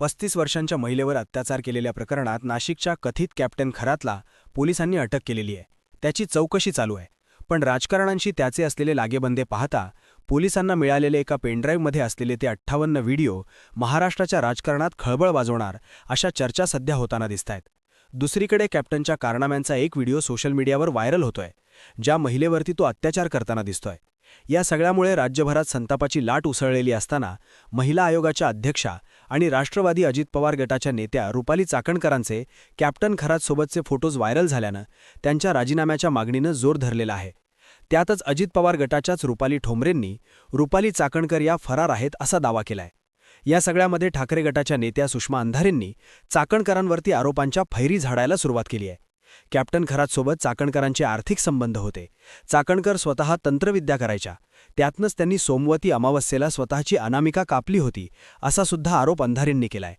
35 वर्षांच्या महिलेवर अत्याचार केलेल्या प्रकरणात नाशिकच्या कथित कॅप्टन खरातला पोलिसांनी अटक केलेली आहे. त्याची चौकशी चालू आहे. पण राजकारणांशी त्याचे असलेले लागेबंधे पाहता पोलिसांना मिळालेले एका पेनड्राईव्हमध्ये असलेले ते 58 व्हिडिओ महाराष्ट्राच्या राजकारणात खळबळ वाजवणार अशा चर्चा सध्या होताना दिसतायत. दुसरीकडे कॅप्टनच्या कारनाम्यांचा एक व्हिडिओ सोशल मीडियावर व्हायरल होतोय, ज्या महिलेवरती तो अत्याचार करताना दिसतोय. या सगळ्यामुळे राज्यभरात संतापाची लाट उसळलेली असताना महिला आयोगाच्या अध्यक्षा आणि राष्ट्रवादी अजित पवार गटाच्या नेत्या रुपाली चाकणकरांचे कॅप्टन खरातसोबतचे फोटोज व्हायरल झाल्यानं त्यांच्या राजीनाम्याच्या मागणीनं जोर धरलेला आहे. त्यातच अजित पवार गटाच्याच रुपाली ठोंबरेंनी रुपाली चाकणकर या फरार आहेत असा दावा केलाय. या सगळ्यामध्ये ठाकरे गटाच्या नेत्या सुषमा अंधारेंनी चाकणकरांवरती आरोपांच्या फैरी झाडायला सुरुवात केली आहे. कॅप्टन खरातसोबत चाकणकरांचे आर्थिक संबंध होते. चाकणकर स्वतः तंत्रविद्या करायच्या, त्यातनंच त्यांनी सोमवती अमावस्येला स्वतःची अनामिका कापली होती असा सुद्धा आरोप अंधारेंनी केलाय.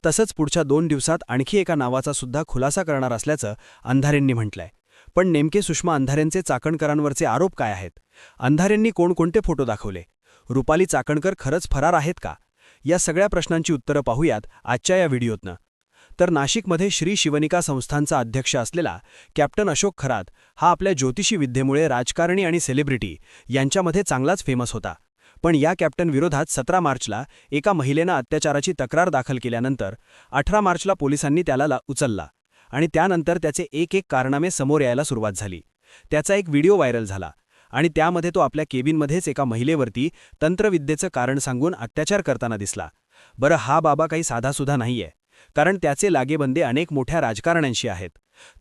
तसंच पुढच्या 2 दिवसात आणखी एका नावाचा सुद्धा खुलासा करणार असल्याचं अंधारेंनी म्हटलंय. पण नेमके सुषमा अंधारेंचे चाकणकरांवरचे आरोप काय आहेत? अंधारेंनी कोणकोणते फोटो दाखवले? रुपाली चाकणकर खरंच फरार आहेत का? या सगळ्या प्रश्नांची उत्तरं पाहूयात आजच्या या व्हिडिओतनं. तर नाशिकमध्ये श्री शिवनिका संस्थांचा अध्यक्ष असलेला कॅप्टन अशोक खरात हा आपल्या ज्योतिषी विद्येमुळे राजकारणी आणि सेलिब्रिटी यांच्यामध्ये चांगलाच फेमस होता. पण या कॅप्टन विरोधात 17 मार्चला एका महिलेनं अत्याचाराची तक्रार दाखल केल्यानंतर 18 मार्चला पोलिसांनी त्याला उचलला आणि त्यानंतर त्याचे एक कारनामे समोर यायला सुरुवात झाली. त्याचा एक व्हिडिओ व्हायरल झाला आणि त्यामध्ये तो आपल्या केबिनमध्येच एका महिलेवरती तंत्रविद्येचं कारण सांगून अत्याचार करताना दिसला. बरं, हा बाबा काही साधासुद्धा नाहीये, कारण त्याचे लागेबंधे अनेक मोठ्या राजकारण्यांशी आहेत.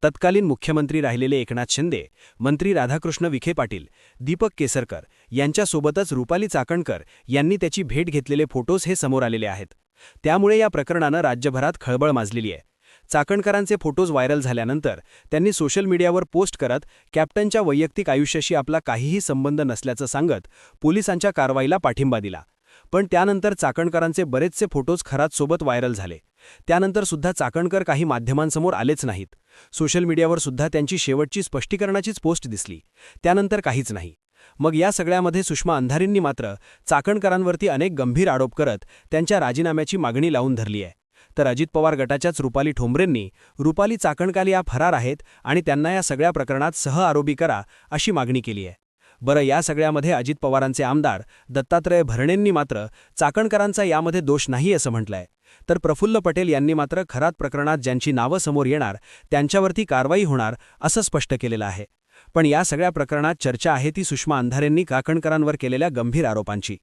तत्कालीन मुख्यमंत्री राहिलेले एकनाथ शिंदे, मंत्री राधाकृष्ण विखे पाटील, दीपक केसरकर यांच्यासोबतच रुपाली चाकणकर यांनी त्याची भेट घेतलेले फोटोज हे समोर आलेले आहेत. त्यामुळे या प्रकरणानं राज्यभरात खळबळ माजलेली आहे. चाकणकरांचे फोटोज व्हायरल झाल्यानंतर त्यांनी सोशल मीडियावर पोस्ट करत कॅप्टनच्या वैयक्तिक आयुष्याशी आपला काहीही संबंध नसल्याचं सांगत पोलिसांच्या कारवाईला पाठिंबा दिला. पण त्यानंतर चाकणकरांचे बरेचसे फोटोज खरातसोबत व्हायरल झाले. त्यानंतर सुद्धा चाकणकर काही माध्यमांसमोर आलेच नाहीत. सोशल मीडियावर सुद्धा त्यांची शेवटची स्पष्टीकरणाचीच पोस्ट दिसली. त्यानंतर काहीच नाही. मग या सगळ्यामध्ये सुषमा अंधारेंनी मात्र चाकणकरांवरती अनेक गंभीर आरोप करत त्यांच्या राजीनाम्याची मागणी लावून धरली आहे. तर अजित पवार गटाच्याच रुपाली ठोंबरेंनी रुपाली चाकणकर या फरार आहेत आणि त्यांना या सगळ्या प्रकरणात सहआरोपी करा अशी मागणी केली आहे. बरं, या सगळ्यामध्ये अजित पवारांचे आमदार दत्तात्रय भरणेंनी मात्र चाकणकरांचा यामध्ये दोष नाही असं म्हटलंय. तर प्रफुल्ल पटेल यांनी मात्र खरात प्रकरणात ज्यांची नावं समोर येणार त्यांच्यावरती कारवाई होणार असं स्पष्ट केलेलं आहे. पण या सगळ्या प्रकरणात चर्चा आहे ती सुषमा अंधारेंनी चाकणकरांवर केलेल्या गंभीर आरोपांची.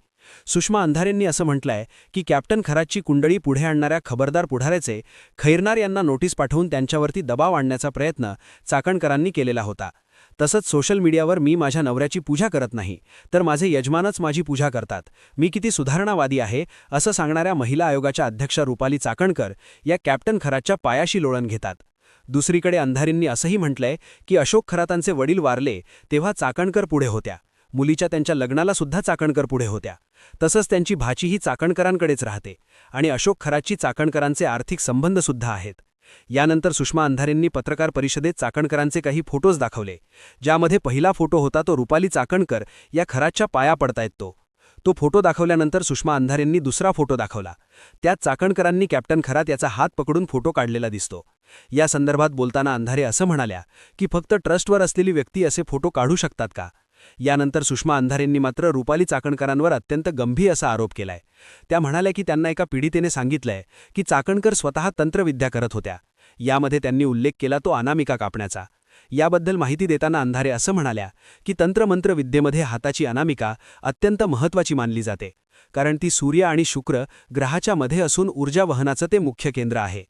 सुषमा अंधारेंनी असं म्हटलंय की कॅप्टन खरातची कुंडळी पुढे आणणाऱ्या खबरदार पुढाऱ्याचे खैरनार यांना नोटीस पाठवून त्यांच्यावरती दबाव आणण्याचा प्रयत्न चाकणकरांनी केलेला होता. तसंच सोशल मीडियावर मी माझ्या नवऱ्याची पूजा करत नाही, तर माझे यजमानच माझी पूजा करतात, मी किती सुधारणावादी आहे असं सांगणाऱ्या महिला आयोगाच्या अध्यक्षा रुपाली चाकणकर या कॅप्टन खरातच्या पायाशी लोळण घेतात. दुसरीकडे अंधारेंनी असंही म्हटलंय की अशोक खरातांचे वडील वारले तेव्हा चाकणकर पुढे होत्या, मुलीच्या त्यांच्या लग्नाला सुद्धा चाकणकर पुढे होत्या. तसंच त्यांची भाचीही चाकणकरांकडेच राहते आणि अशोक खरातची चाकणकरांचे आर्थिक संबंध सुद्धा आहेत. यानंतर सुषमा अंधारेंनी पत्रकार परिषदेत चाकणकरांचे काही फोटोज दाखवले, ज्यामध्ये पहिला फोटो होता तो रुपाली चाकणकर या खरातच्या पाया पडतायत तो फोटो दाखवल्यानंतर सुषमा अंधारेंनी दुसरा फोटो दाखवला. त्यात चाकणकरांनी कॅप्टन खरात याचा हात पकडून फोटो काढलेला दिसतो. या संदर्भात बोलताना अंधारे असं म्हणाल्या की फक्त ट्रस्टवर असलेली व्यक्ती असे फोटो काढू शकतात का? यानंतर सुषमा अंधारेंनी मात्र रुपाली चाकणकरांवर अत्यंत गंभीर असा आरोप केलाय. त्या म्हणाल्या की त्यांना एका पीडितेने सांगितलंय की चाकणकर स्वतः तंत्रविद्या करत होत्या. यामध्ये त्यांनी उल्लेख केला तो अनामिका कापण्याचा. याबद्दल माहिती देताना अंधारे असं म्हणाल्या की तंत्रमंत्र विद्येमध्ये हाताची अनामिका अत्यंत महत्त्वाची मानली जाते, कारण ती सूर्य आणि शुक्र ग्रहाच्या मध्ये असून ऊर्जा वहनाचं ते मुख्य केंद्र आहे.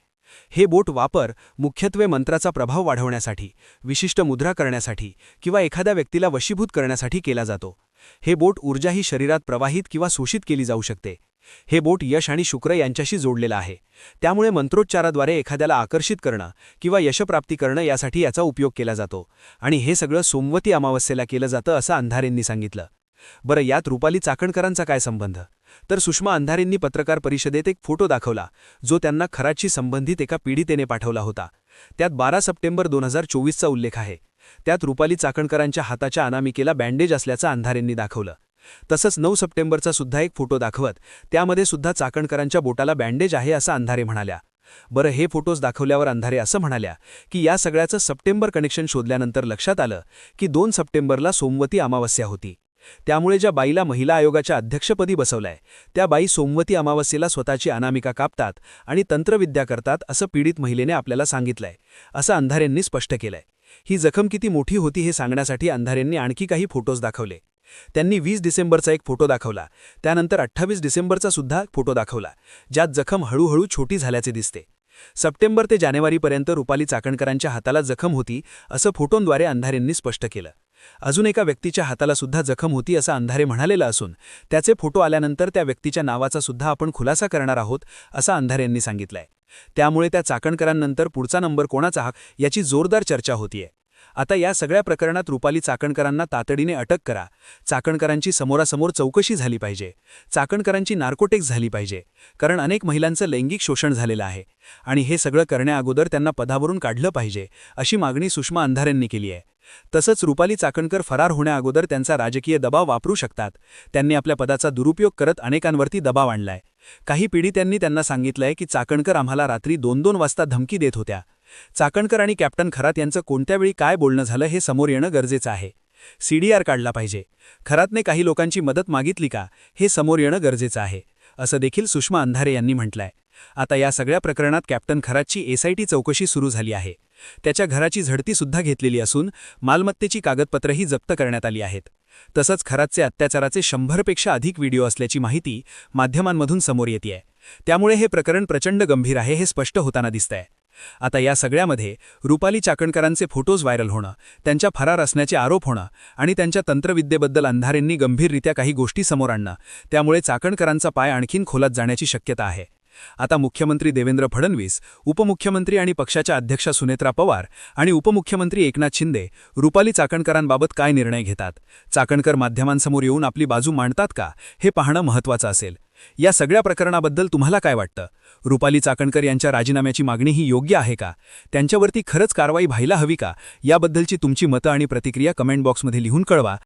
हे बोट वापर मुख्यत्वे मंत्राचा प्रभाव वाढवण्यासाठी, विशिष्ट मुद्रा करण्यासाठी किंवा एखाद्या व्यक्तीला वशीभूत करण्यासाठी केला जातो. हे बोट ऊर्जाही शरीरात प्रवाहित किंवा शोषित केली जाऊ शकते. हे बोट यश आणि शुक्र यांच्याशी जोडलेलं आहे. त्यामुळे मंत्रोच्चाराद्वारे एखाद्याला आकर्षित करणं किंवा यशप्राप्ती करणं यासाठी याचा उपयोग केला जातो आणि हे सगळं सोमवती अमावस्येला केलं जातं असं अंधारेंनी सांगितलं. बरं, यात रुपाली चाकणकरांचा काय संबंध? तर सुषमा अंधारेंनी पत्रकार परिषदेत एक फोटो दाखवला जो त्यांना खरातशी संबंधित एका पीडितेने पाठवला होता. त्यात 12 सप्टेंबर 2024चा उल्लेख आहे. त्यात रुपाली चाकणकरांच्या हाताच्या अनामिकेला बँडेज असल्याचं अंधारेंनी दाखवलं. तसंच 9 सप्टेंबरचा सुद्धा एक फोटो दाखवत त्यामध्ये सुद्धा चाकणकरांच्या बोटाला बँडेज आहे असं अंधारे म्हणाल्या. बरं, हे फोटोज दाखवल्यावर अंधारे असं म्हणाल्या की या सगळ्याचं सप्टेंबर कनेक्शन शोधल्यानंतर लक्षात आलं की 2 सप्टेंबरला सोमवती अमावस्या होती. त्यामुळे ज्या बाईला महिला आयोगाच्या अध्यक्षपदी बसवलंय त्या बाई सोमवती अमावस्येला स्वतःची अनामिका कापतात आणि तंत्रविद्या करतात असं पीडित महिलेने आपल्याला सांगितलंय, असं अंधारेंनी स्पष्ट केलंय. ही जखम किती मोठी होती हे सांगण्यासाठी अंधारेंनी आणखी काही फोटोज दाखवले. त्यांनी 20 डिसेंबरचा एक फोटो दाखवला, त्यानंतर 28 डिसेंबरचा सुद्धा फोटो दाखवला, ज्यात जखम हळूहळू छोटी झाल्याचे दिसते. सप्टेंबर ते जानेवारीपर्यंत रुपाली चाकणकरांच्या हाताला जखम होती असं फोटोंद्वारे अंधारेंनी स्पष्ट केलं. अजून एका व्यक्तीच्या हाताला सुद्धा जखम होती असं अंधारे म्हणालेलं असून त्याचे फोटो आल्यानंतर त्या व्यक्तीच्या नावाचा सुद्धा आपण खुलासा करणार आहोत असं अंधारेंनी सांगितलंय. त्यामुळे त्या चाकणकरांनंतर पुढचा नंबर कोणाचा हा याची जोरदार चर्चा होतीये. आता या सगळ्या प्रकरणात रुपाली चाकणकरांना तातडीने अटक करा. चाकणकरांची समोरासमोर चौकशी झाली पाहिजे. चाकणकरांची नार्कोटिक्स झाली पाहिजे, कारण अनेक महिलांचं लैंगिक शोषण झालेलं आहे आणि हे सगळं करण्याअगोदर त्यांना पदावरून काढलं पाहिजे अशी मागणी सुषमा अंधारेंनी केली आहे. तसंच रुपाली चाकणकर फरार होण्याअगोदर त्यांचा राजकीय दबाव वापरू शकतात. त्यांनी आपल्या पदाचा दुरुपयोग करत अनेकांवरती दबाव आणलाय. काही पिढीतांनी त्यांना सांगितलंय की चाकणकर आम्हाला रात्री 2-2 वाजता धमकी देत होत्या. चाकणकर आणि कॅप्टन खरात यांचं कोणत्या वेळी काय बोलणं झालं हे समोर येणं गरजेचं आहे. CDR काढला पाहिजे. खरातने काही लोकांची मदत मागितली का हे समोर येणं गरजेचं आहे, असं देखील सुषमा अंधारे यांनी म्हटलंय. आता या सगळ्या प्रकरणात कॅप्टन खरातची SIT चौकशी सुरू झाली आहे. त्याच्या घराची झडती सुद्धा घेतलेली असून मालमत्तेची कागदपत्रही जप्त करण्यात आली आहेत. तसंच खरातचे अत्याचाराचे 100पेक्षा अधिक व्हिडिओ असल्याची माहिती माध्यमांमधून समोर येतेय. त्यामुळे हे प्रकरण प्रचंड गंभीर आहे हे स्पष्ट होताना दिसतंय. आता या सगळ्यामध्ये रुपाली चाकणकरांचे फोटोज व्हायरल होणं, त्यांच्या फरार असण्याचे आरोप होणं आणि त्यांच्या तंत्रविद्येबद्दल अंधारेंनी गंभीररित्या काही गोष्टी समोर आणणं, त्यामुळे चाकणकरांचा पाय आणखीन खोलात जाण्याची शक्यता आहे. आता मुख्यमंत्री देवेंद्र फडणवीस, उपमुख्यमंत्री आणि पक्षाच्या अध्यक्षा सुनेत्रा पवार आणि उपमुख्यमंत्री एकनाथ शिंदे रुपाली चाकणकरांबाबत काय निर्णय घेतात? चाकणकर माध्यमांसमोर येऊन आपली बाजू मांडतात का हे पाहणं महत्त्वाचं असेल. या सगळ्या प्रकरणाबद्दल तुम्हाला काय वाटतं? रुपाली चाकणकर यांच्या राजीनाम्याची मागणी ही योग्य आहे का? त्यांच्यावरती खरंच कारवाई व्हायला हवी का? याबद्दलची तुमची मतं आणि प्रतिक्रिया कमेंट बॉक्समध्ये लिहून कळवा.